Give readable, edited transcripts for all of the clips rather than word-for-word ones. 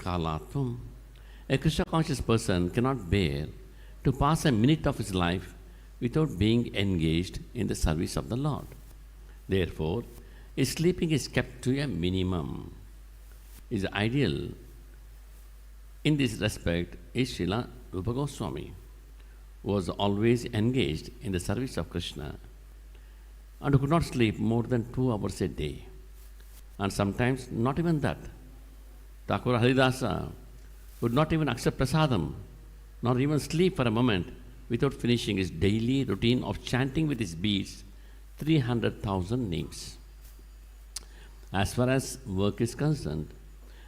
Kalatvam. A Krishna conscious person cannot bear to pass a minute of his life without being engaged in the service of the Lord. Therefore, his sleeping is kept to a minimum. His ideal in this respect is Srila Rupa Goswami, who was always engaged in the service of Krishna and who could not sleep more than 2 hours a day, and sometimes not even that. Thakur Haridasa would not even accept prasadam, nor even sleep for a moment without finishing his daily routine of chanting with his beads 300,000 names. As far as work is concerned,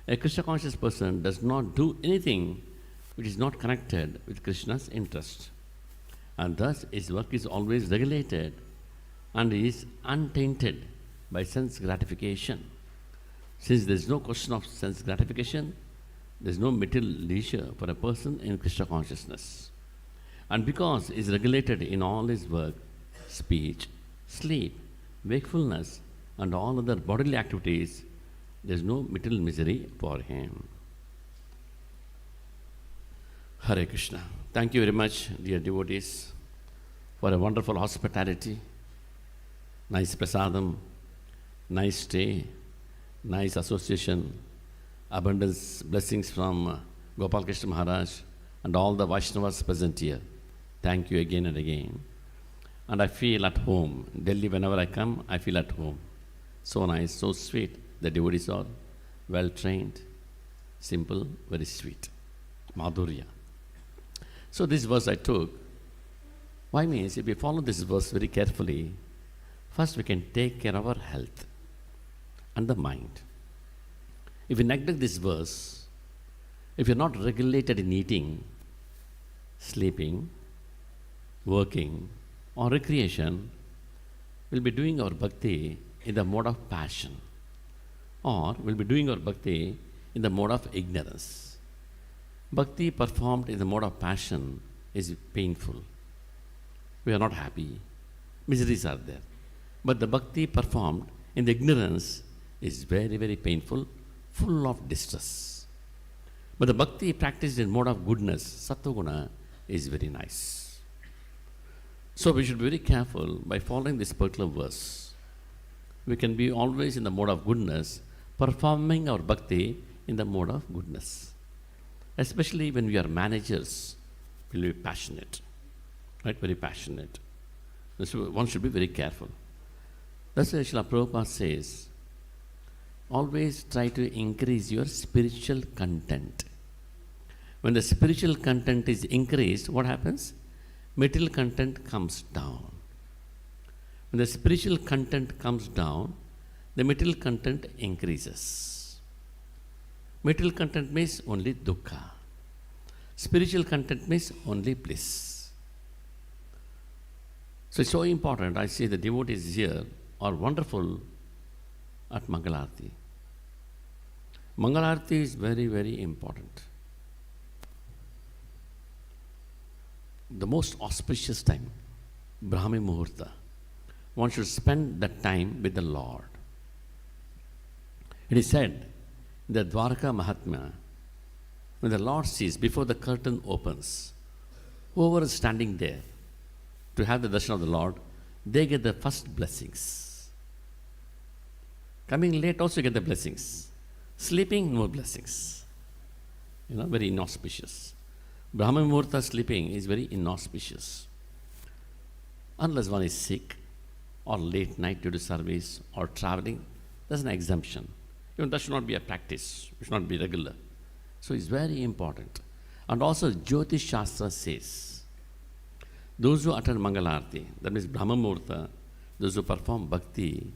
a Krishna conscious person does not do anything which is not connected with Krishna's interest, and thus his work is always regulated and is untainted by sense gratification. Since there is no question of sense gratification, there is no material leisure for a person in Krishna consciousness. And because he is regulated in all his work, speech, sleep, wakefulness, and all other bodily activities, there is no material misery for him. Hare Krishna. Thank you very much, dear devotees, for a wonderful hospitality, nice prasadam, nice stay, nice association, abundance blessings from Gopal Krishna Maharaj and all the Vaishnavas present here. Thank you again and again. And I feel at home. Delhi, whenever I come, I feel at home. So nice, so sweet. The devotees are well trained, simple, very sweet. Madhurya. So this verse I took. Why means if we follow this verse very carefully, first we can take care of our health and the mind. If we neglect this verse, if you're not regulated in eating, sleeping, working, or recreation, we'll be doing our bhakti in the mode of passion, or we'll be doing our bhakti in the mode of ignorance. Bhakti performed in the mode of passion is painful. We are not happy. Miseries are there. But the bhakti performed in the ignorance is very, very painful, full of distress. But the bhakti practiced in mode of goodness, sattva-guna, is very nice. So we should be very careful by following this particular verse. We can be always in the mode of goodness, performing our bhakti in the mode of goodness. Especially when we are managers, we'll be passionate, right? Very passionate. So one should be very careful. That's why Srila Prabhupada says, always try to increase your spiritual content. When the spiritual content is increased, what happens? Material content comes down. When the spiritual content comes down, the material content increases. Material content means only dukkha. Spiritual content means only bliss. So it's so important. I see the devotees here are wonderful at Mangalarti. Mangalarti is very, very important. The most auspicious time, Brahmi Muhurta. One should spend that time with the Lord. It is said in the Dwarka Mahatmya, when the Lord sees, before the curtain opens, whoever is standing there to have the darshan of the Lord, they get the first blessings. Coming late also get the blessings. Sleeping, no blessings. Very inauspicious. Brahma Muhurta sleeping is very inauspicious. Unless one is sick, or late night due to service, or traveling, there's an exemption. Even that should not be a practice, it should not be regular. So it's very important. And also Jyotish Shastra says, those who attend Mangalarti, that means Brahma Muhurta, those who perform bhakti,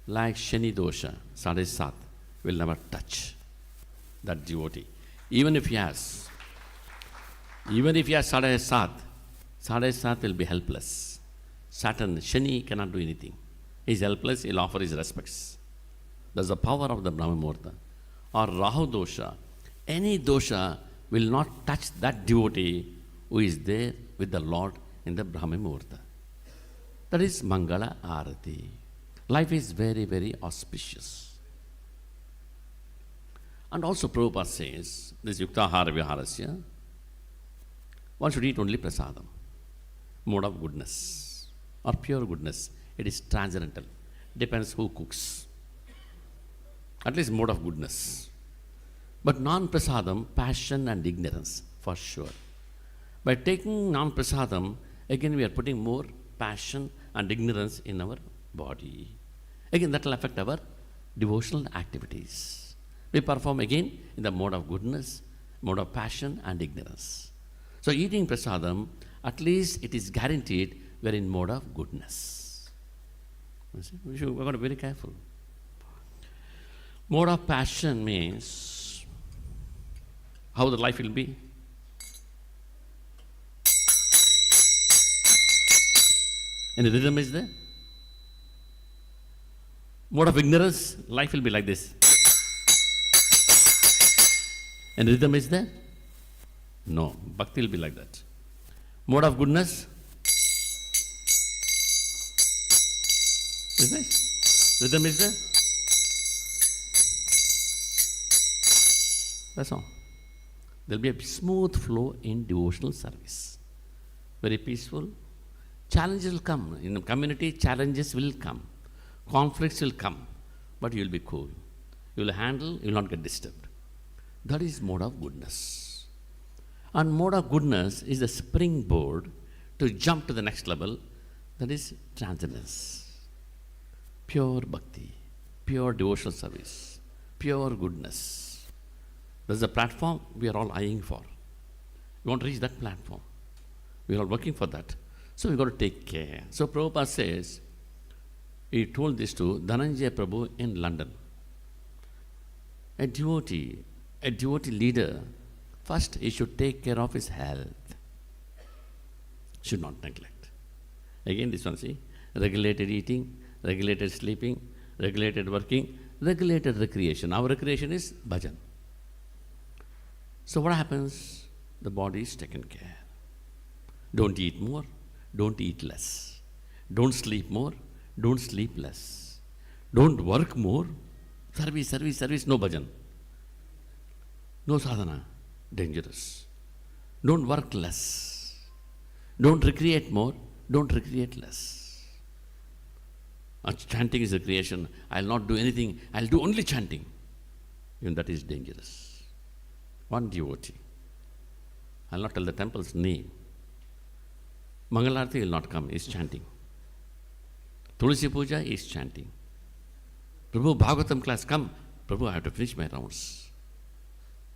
like Shani dosha, Sadhe Sat, will never touch that devotee. Even if he has Sadhe Sat will be helpless. Saturn, Shani cannot do anything. He is helpless, he'll offer his respects. That's the power of the Brahma Muhurta. Or Rahu dosha, any dosha will not touch that devotee who is there with the Lord in the Brahma Muhurta. That is Mangala Arati. Life is very, very auspicious. And also Prabhupada says, this Yuktahara Viharasya, one should eat only prasadam, mode of goodness or pure goodness. It is transcendental. Depends who cooks. At least mode of goodness. But non-prasadam, passion and ignorance, for sure. By taking non-prasadam, again we are putting more passion and ignorance in our body. Again, that will affect our devotional activities. We perform again in the mode of goodness, mode of passion and ignorance. So eating prasadam, at least it is guaranteed we are in mode of goodness. We've got to be very careful. Mode of passion means how the life will be. And the rhythm is there. Mode of ignorance, life will be like this. And rhythm is there? No, bhakti will be like that. Mode of goodness? Is nice. Rhythm is there? That's all. There will be a smooth flow in devotional service. Very peaceful. Challenges will come. In the community, challenges will come. Conflicts will come. But you will be cool. You will handle, you will not get disturbed. That is mode of goodness. And mode of goodness is the springboard to jump to the next level. That is transcendence. Pure bhakti. Pure devotional service. Pure goodness. That's the platform we are all eyeing for. We want to reach that platform. We are all working for that. So we got to take care. So Prabhupada says, he told this to Dhananjaya Prabhu in London. A devotee leader, first he should take care of his health. Should not neglect. Again this one, see, regulated eating, regulated sleeping, regulated working, regulated recreation. Our recreation is bhajan. So what happens? The body is taken care. Don't eat more, don't eat less. Don't sleep more, don't sleep less. Don't work more. Service, no bhajan. No sadhana, dangerous. Don't work less. Don't recreate more, don't recreate less. Chanting is recreation. I'll not do anything, I'll do only chanting. Even that is dangerous. One devotee, I'll not tell the temple's name. Mangalarti will not come, he is chanting. Tulsi Puja is chanting. Prabhu, Bhagavatam class, come. Prabhu, I have to finish my rounds.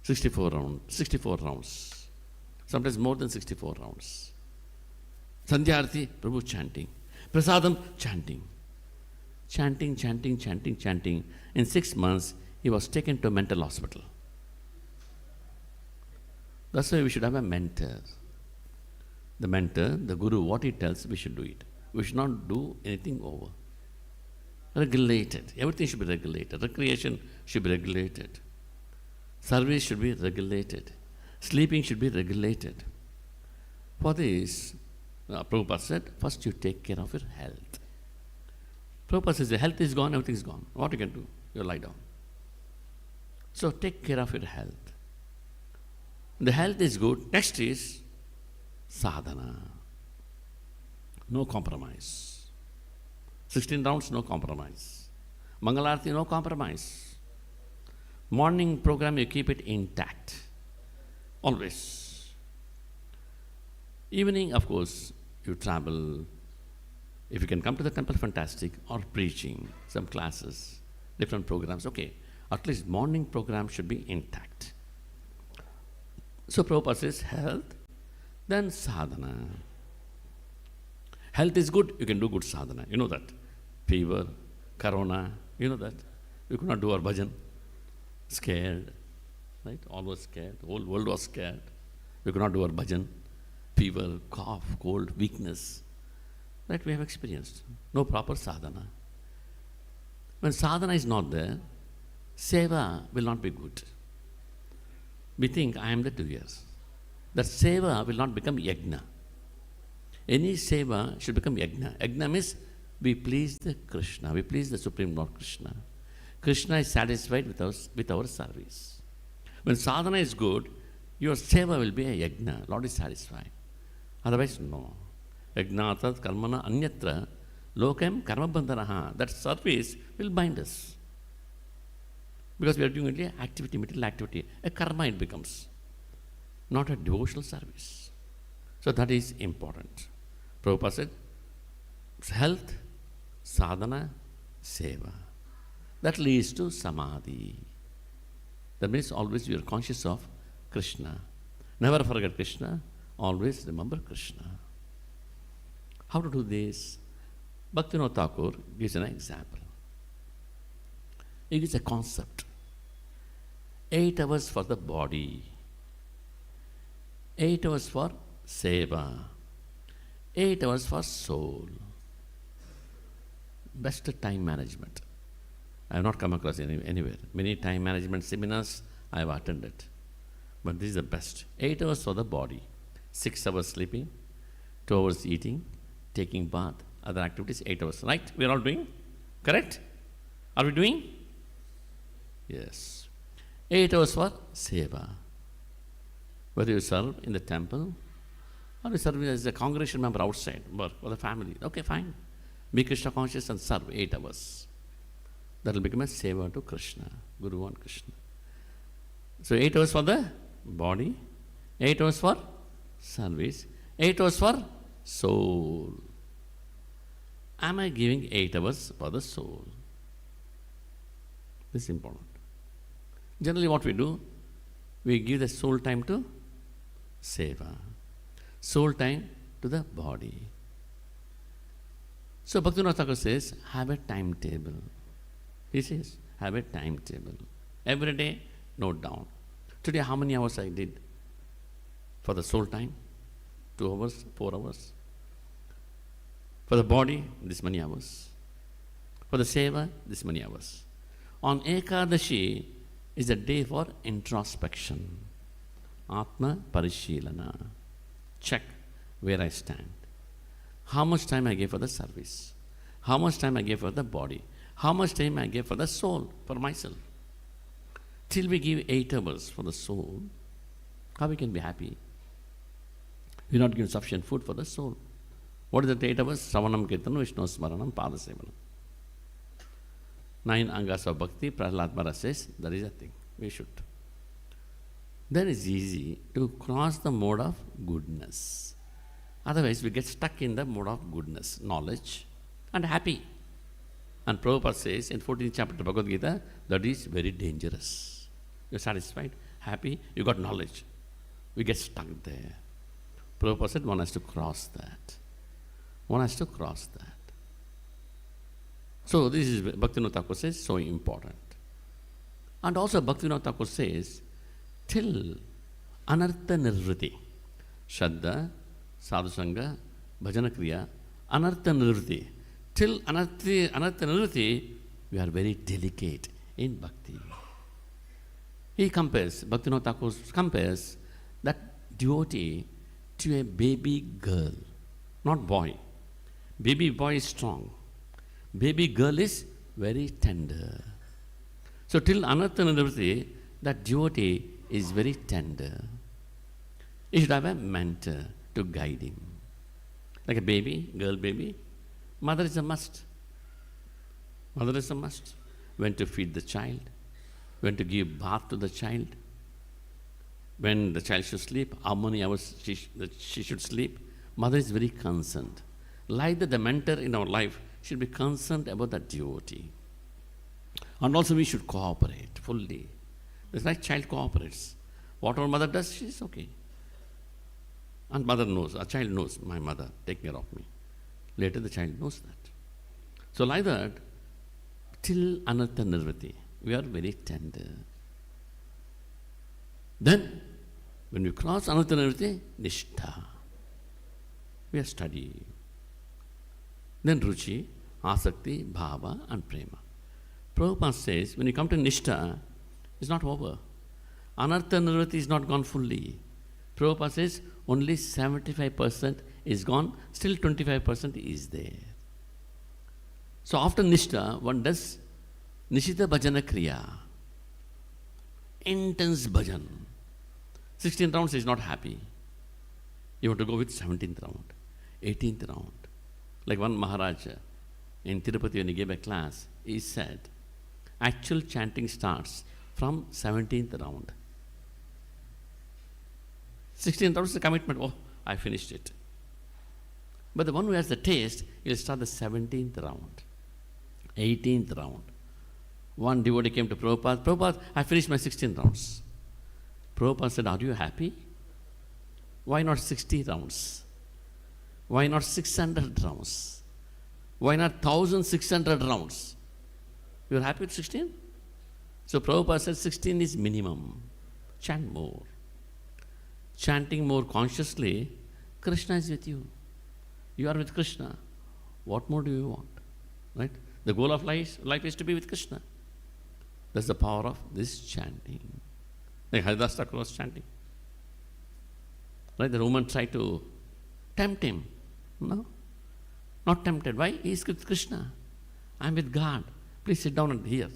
64 rounds. Sometimes more than 64 rounds. Sandhya Arati, Prabhu chanting. Prasadam, chanting. Chanting. In 6 months, he was taken to a mental hospital. That's why we should have a mentor. The mentor, the guru, what he tells, we should do it. We should not do anything over. Regulated. Everything should be regulated. Recreation should be regulated. Service should be regulated. Sleeping should be regulated. For this, Prabhupada said, first you take care of your health. Prabhupada says, the health is gone, everything is gone. What you can do? You lie down. So take care of your health. The health is good. Next is sadhana. No compromise. 16 rounds, no compromise. Mangalarti, no compromise. Morning program, you keep it intact. Always. Evening, of course, you travel. If you can come to the temple, fantastic. Or preaching, some classes, different programs. Okay. At least morning program should be intact. So Prabhupada says health, then sadhana. Health is good, you can do good sadhana. You know that. Fever, corona, you know that. We could not do our bhajan. Scared, right? All was scared. The whole world was scared. We could not do our bhajan. Fever, cough, cold, weakness. That we have experienced. No proper sadhana. When sadhana is not there, seva will not be good. We think, I am the doer. That seva will not become yajna. Any seva should become yajna. Yajna means we please the Krishna, we please the Supreme Lord Krishna. Krishna is satisfied with our service. When sadhana is good, your seva will be a yajna. Lord is satisfied. Otherwise, no. Yajnatat karmana anyatra lokam karma bandhanaha. That service will bind us. Because we are doing only activity, material activity. A karma it becomes. Not a devotional service. So that is important. Prabhupada said, health, sadhana, seva. That leads to samadhi. That means always you are conscious of Krishna. Never forget Krishna, always remember Krishna. How to do this? Bhaktivinoda Thakur gives an example. It is a concept. 8 hours for the body, 8 hours for seva, 8 hours for soul. Best time management. I have not come across anywhere. Many time management seminars I have attended. But this is the best. 8 hours for the body, 6 hours sleeping, 2 hours eating, taking bath, other activities, 8 hours. Right? We are all doing? Correct? Are we doing? Yes. 8 hours for seva. Whether you serve in the temple or you serve as a congregation member outside, work for the family. Okay, fine. Be Krishna conscious and serve 8 hours. That will become a seva to Krishna, Guru and Krishna. So 8 hours for the body, 8 hours for service, 8 hours for soul. Am I giving 8 hours for the soul? This is important. Generally what we do, we give the soul time to seva, soul time to the body. So Bhaktivinoda Thakur says, have a timetable. He says, have a timetable. Every day, note down. Today, how many hours I did for the soul time? 2 hours, 4 hours. For the body, this many hours. For the seva, this many hours. On Ekadashi is a day for introspection. Atma Parishilana. Check where I stand. How much time I gave for the service? How much time I gave for the body? How much time I gave for the soul, for myself? Till we give 8 hours for the soul, how we can be happy? We are not giving sufficient food for the soul. What is that 8 hours? Savanam Kirtanam, Vishnu Smaranam, Padasevanam. 9 angas of bhakti, Prahlad Maharaj says, that is a thing. We should. Then it's easy to cross the mode of goodness. Otherwise, we get stuck in the mode of goodness, knowledge, and happy. And Prabhupada says in 14th chapter of Bhagavad Gita, that is very dangerous. You're satisfied, happy, you got knowledge. We get stuck there. Prabhupada said one has to cross that. One has to cross that. So this is Bhaktivinoda Thakur says, so important. And also Bhaktivinoda Thakur says, till anartha nirvriti, Shraddha, Sadhusanga, Bhajana Kriya, anartha nirvriti. Till anartha nirvriti, we are very delicate in bhakti. He compares, Bhaktivinoda Thakur compares that devotee to a baby girl, not boy. Baby boy is strong. Baby girl is very tender. So till anartha nirvriti, that devotee is very tender. He should have a mentor to guide him. Like a baby, girl baby, mother is a must. Mother is a must. When to feed the child, when to give bath to the child, when the child should sleep, how many hours she should sleep. Mother is very concerned. Like that, the mentor in our life should be concerned about the devotee. And also we should cooperate fully. It's like child cooperates. Whatever mother does, she's okay. And mother knows, a child knows, my mother, take care of me. Later the child knows that. So like that, till anartha nirvriti, we are very tender. Then, when we cross anartha nirvriti, nishtha. We are studying. Then ruchi, asakti, bhava and prema. Prabhupada says, when you come to nishtha, it's not over. Anartha nirvriti is not gone fully. Prabhupada says, only 75% is gone, still 25% is there. So after nishtha, one does nishita bhajana kriya. intense bhajan. 16 rounds is not happy. You want to go with 17th round, 18th round. Like one Maharaja in Tirupati, when he gave a class, he said, actual chanting starts from 17th round. 16th round is a commitment. Oh, I finished it. But the one who has the taste, he'll start the 17th round, 18th round. One devotee came to Prabhupada. Prabhupada, I finished my 16 rounds. Prabhupada said, are you happy? Why not 60 rounds? Why not 600 rounds? Why not 1,600 rounds? You are happy with 16? So Prabhupada said 16 is minimum. Chant more. Chanting more consciously, Krishna is with you. You are with Krishna. What more do you want? Right? The goal of life is to be with Krishna. That's the power of this chanting. Like Haridas Thakur was chanting. Right? The woman tried to tempt him. No? Not tempted. Why? He is with Krishna. I am with God. Please sit down and hear.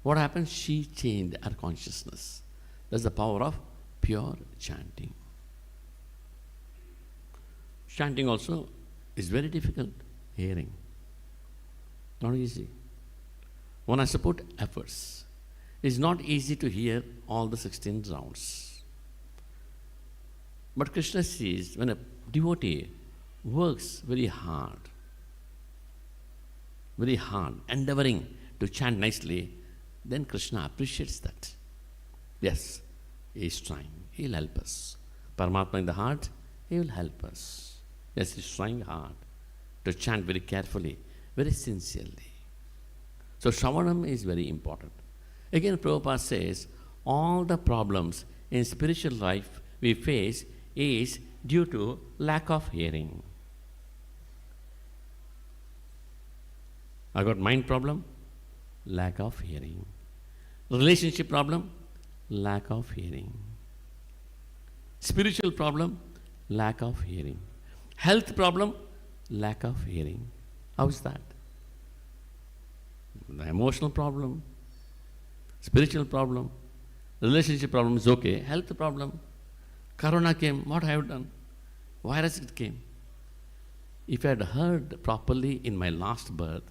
What happened? She changed her consciousness. That's the power of pure chanting. Chanting also is very difficult. Hearing. Not easy. One has to put efforts. It's not easy to hear all the 16 rounds. But Krishna sees when a devotee works very hard, endeavoring to chant nicely, then Krishna appreciates that. Yes, he is trying. He will help us. Paramatma in the heart, he will help us. Yes, he is trying hard to chant very carefully, very sincerely. So Shravanam is very important. Again, Prabhupada says, all the problems in spiritual life we face is due to lack of hearing. I got mind problem, lack of hearing. Relationship problem, lack of hearing. Spiritual problem, lack of hearing. Health problem, lack of hearing. How is that? The emotional problem, spiritual problem, relationship problem is okay. Health problem, corona came, what I have done? Virus it came. If I had heard properly in my last birth,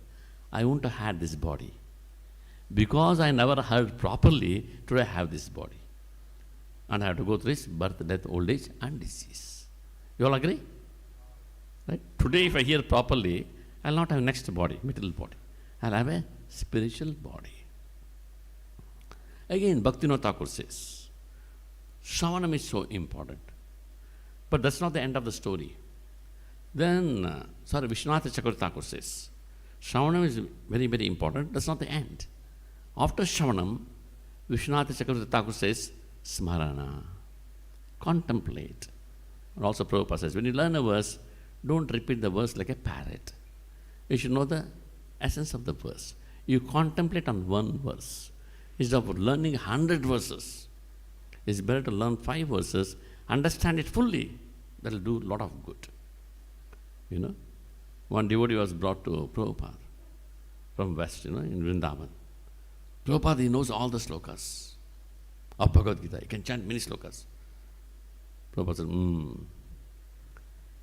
I wouldn't have had this body. Because I never heard properly, today I have this body. And I have to go through this birth, death, old age and disease. You all agree? Right? Today if I hear properly, I will not have next body, material body. I will have a spiritual body. Again, Bhaktivinoda Thakur says, Shravanam is so important. But that's not the end of the story. Then, Vishwanath Chakravarti Thakur says, Shravanam is very, very important. That's not the end. After Shravanam, Vishwanath Chakravarti Thakur says, Smarana. Contemplate. And also Prabhupada says, when you learn a verse, don't repeat the verse like a parrot. You should know the essence of the verse. You contemplate on one verse. Instead of learning 100 verses, it's better to learn 5 verses, understand it fully. That will do a lot of good. You know, one devotee was brought to Prabhupada from West, in Vrindavan. Prabhupada, he knows all the slokas of Bhagavad Gita. He can chant many slokas. Prabhupada said,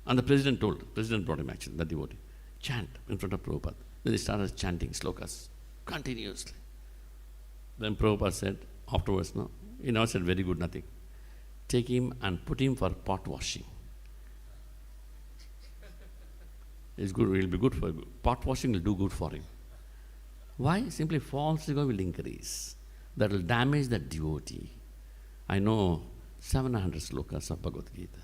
And the president brought him actually, the devotee, chant in front of Prabhupada. Then he started chanting slokas continuously. Then Prabhupada said, afterwards, he now said, very good, nothing. Take him and put him for pot washing. It's good, it will be good for you. Pot washing will do good for him. Why? Simply false ego will increase. That will damage the devotee. I know 700 slokas of Bhagavad Gita.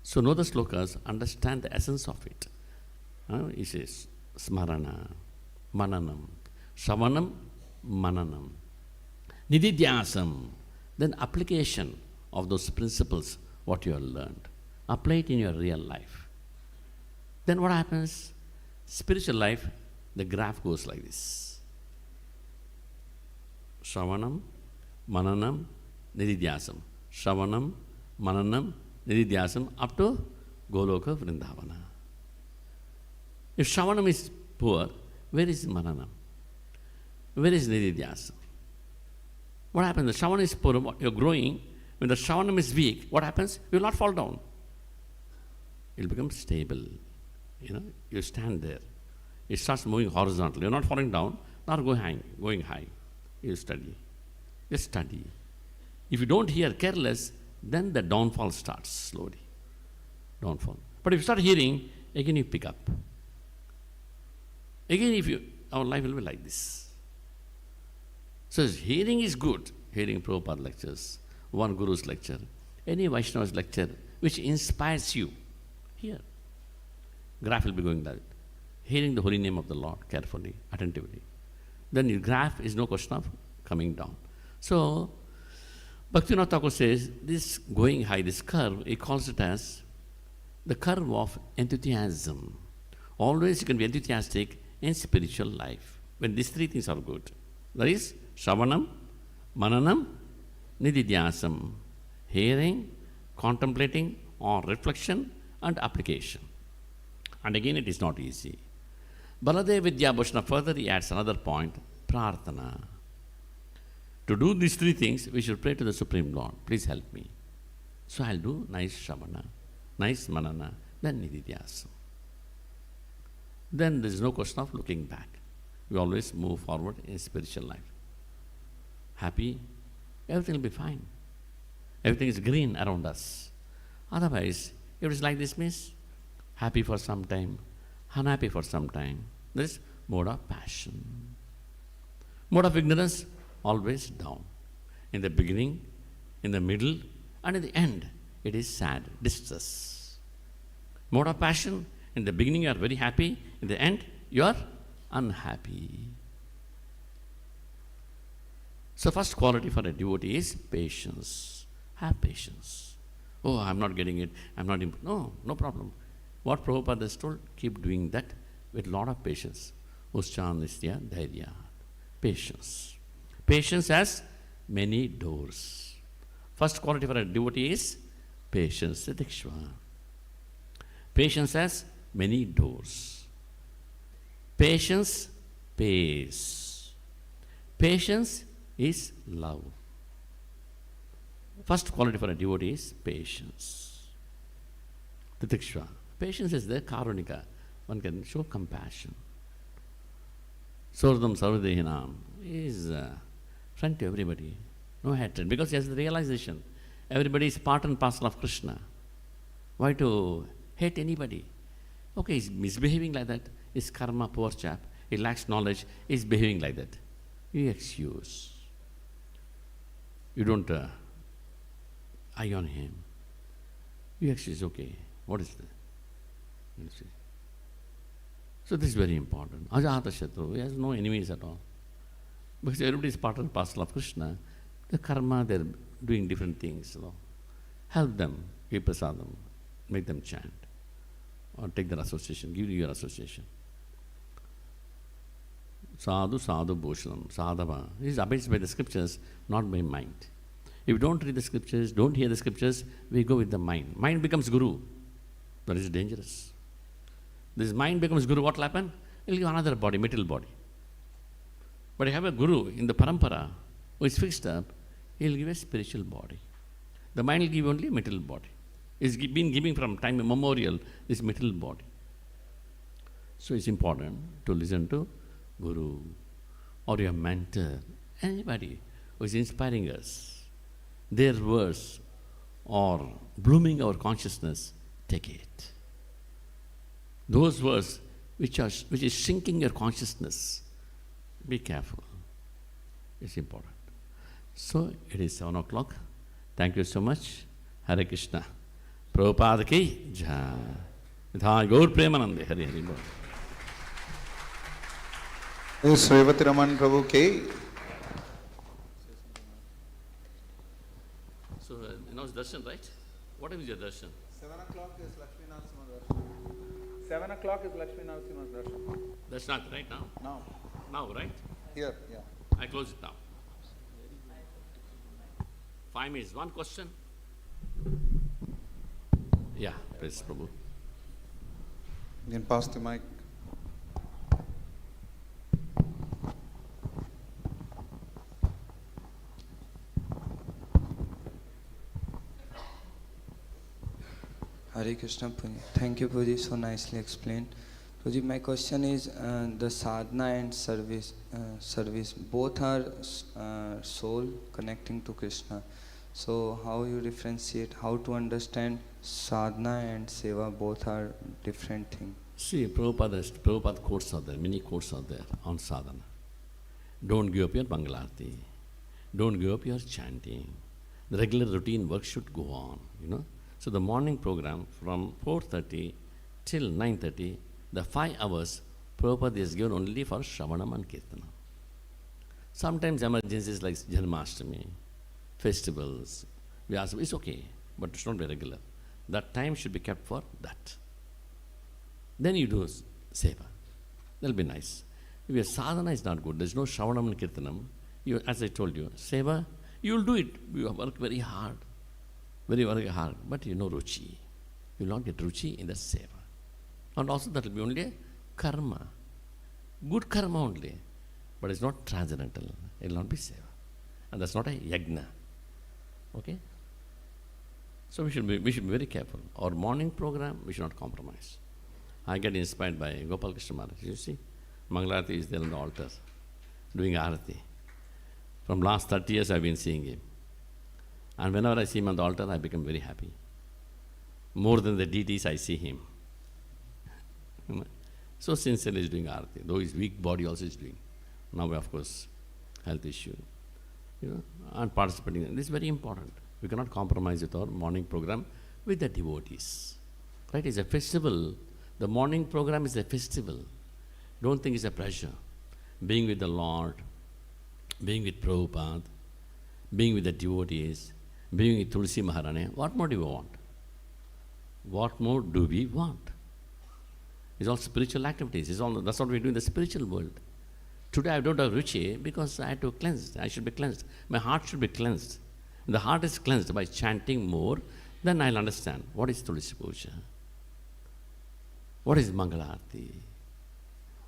So know the slokas, understand the essence of it. He says, Smarana, Mananam, Shravanam, Mananam, Nididhyasam. Then application of those principles, what you have learned. Apply it in your real life. Then what happens? Spiritual life, the graph goes like this. Shravanam, Mananam, Nididhyasam. Shravanam, Mananam, Nididhyasam up to Goloka Vrindavana. If Shravanam is poor, where is Mananam? Where is Nididhyasam? What happens? The Shravanam is poor, you're growing. When the Shravanam is weak, what happens? You will not fall down. It will become stable. You stand there. It starts moving horizontally. You're not falling down, not going high. You study. Just study. If you don't hear careless, then the downfall starts slowly. Downfall. But if you start hearing, again you pick up. Again, our life will be like this. So hearing is good. Hearing Prabhupada lectures, one Guru's lecture, any Vaishnava's lecture, which inspires you. Hear. Graph will be going like that. Hearing the holy name of the Lord carefully, attentively. Then your graph is no question of coming down. So, Bhaktivinoda Thakur says, this going high, this curve, he calls it as the curve of enthusiasm. Always you can be enthusiastic in spiritual life, when these three things are good. That is, Shravanam, Mananam, Nididhyasam. Hearing, contemplating, or reflection, and application. And again, it is not easy. Baladev Vidyabhushana further he adds another point, Prarthana. To do these three things, we should pray to the Supreme Lord. Please help me. So I'll do nice Shravana, nice Manana, then Nididhyasam. Then there is no question of looking back. We always move forward in spiritual life. Happy, everything will be fine. Everything is green around us. Otherwise, if it is like this means, happy for some time, unhappy for some time. There is mode of passion. Mode of ignorance, always down. In the beginning, in the middle, and in the end, it is sad, distress. Mode of passion, in the beginning you are very happy, in the end you are unhappy. So first quality for a devotee is patience. Have patience. Oh, I'm not getting it, I'm not no problem. What Prabhupada has told, keep doing that with a lot of patience. Uschan nistya dhairya. Patience. Patience has many doors. First quality for a devotee is patience. Siddhikshva. Patience has many doors. Patience pays. Patience is love. First quality for a devotee is patience. Titikshva. Patience is the karunika. One can show compassion. Sordam sarvadehinam is friend to everybody. No hatred. Because he has the realization. Everybody is part and parcel of Krishna. Why to hate anybody? Okay, he's misbehaving like that. His karma, poor chap. He lacks knowledge. He's behaving like that. You excuse. You don't eye on him. You excuse, okay, what is that? You see. So this is very important. Ajahata Shatru, he has no enemies at all. Because everybody is part and parcel of Krishna. The karma, they're doing different things. Help them, give prasadam, make them chant. Or take their association, give you your association. Sadhu, sadhu, bhushanam, sadhava. This is abased by the scriptures, not by mind. If you don't read the scriptures, don't hear the scriptures, we go with the mind. Mind becomes guru. That is dangerous. This mind becomes guru, what will happen? He will give another body, material body. But you have a guru in the parampara who is fixed up, he will give a spiritual body. The mind will give only material body. It's been giving from time immemorial this material body. So it's important to listen to Guru or your mentor, anybody who is inspiring us. Their words or blooming our consciousness, take it. Those words which is sinking your consciousness, be careful. It's important. So it is 7 o'clock. Thank you so much. Hare Krishna. Prabhupada ki jai. Vidhai Gaur Premanande. Hare Hare Bol. Revati Raman Prabhu ki. So now it's darshan, right? What is your darshan? 7 o'clock is Lakshmi Narasimha darshan. 7 o'clock is Lakshmi Narasimha darshan. That's not right now? Now. Now, right? Here, yeah. I close it now. 5 minutes. One question? Yeah, please, Prabhu. You can pass the mic. Hare Krishna Puji. Thank you Puji, so nicely explained. Puji, my question is the sadhana and service both are soul connecting to Krishna. So how you differentiate, how to understand sadhana and seva both are different things? See, Prabhupada quotes are there, many quotes are there on sadhana. Don't give up your Mangalarti. Don't give up your chanting. The regular routine work should go on, you know. So the morning program from 4:30 till 9:30, the 5 hours, Prabhupada is given only for Shravanam and Kirtanam. Sometimes emergencies like Janmashtami, festivals, Vyasa, it's okay, but it should not be regular. That time should be kept for that. Then you do seva. That'll be nice. If your sadhana is not good, there's no Shravanam and Kirtanam, you, as I told you, seva, you'll do it. You work very hard, very hard, but you know ruchi. You will not get ruchi in the seva. And also that will be only a karma. Good karma only. But it's not transcendental. It will not be seva. And that's not a yajna. Okay? So we should be very careful. Our morning program, we should not compromise. I get inspired by Gopal Krishna Maharaj. You see, Mangalarati is there on the altar, doing Arati. From last 30 years I've been seeing him. And whenever I see him on the altar, I become very happy. More than the deities, I see him. So sincerely he's doing Arati. Though his weak body also is doing. Now, of course, health issue. You know, and participating. This is very important. We cannot compromise with our morning program with the devotees. Right? It's a festival. The morning program is a festival. Don't think it's a pressure. Being with the Lord, being with Prabhupada, being with the devotees, being with Tulsi Maharani, what more do we want? What more do we want? It's all spiritual activities. That's what we do in the spiritual world. Today I don't have ruchi because I have to cleanse. I should be cleansed. My heart should be cleansed. When the heart is cleansed by chanting more, then I'll understand what is Tulsi Puja, what is Mangalarti,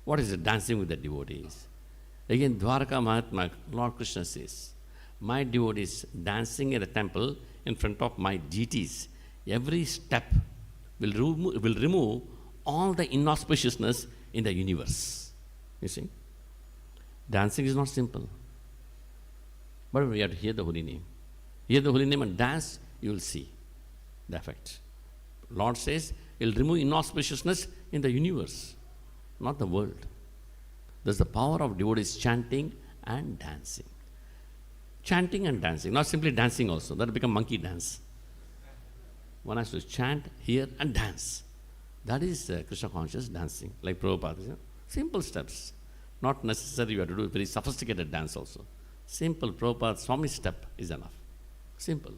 what is the dancing with the devotees. Again, Dwaraka Mahatma, Lord Krishna says, my devotees dancing at the temple in front of my deities, every step will remove all the inauspiciousness in the universe. You see? Dancing is not simple. But we have to hear the holy name. Hear the holy name and dance, you will see the effect. Lord says, He will remove inauspiciousness in the universe, not the world. There's the power of devotees chanting and dancing. Chanting and dancing, not simply dancing also. That will become monkey dance. One has to chant, hear and dance. That is Krishna conscious dancing, like Prabhupada. You know? Simple steps. Not necessary you have to do very sophisticated dance also. Simple Prabhupada Swami step is enough. Simple.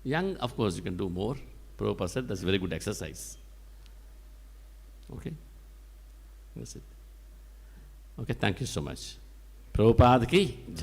Young, of course, you can do more. Prabhupada said that's very good exercise. Okay? That's it. Okay, thank you so much. Prabhupada ki jai.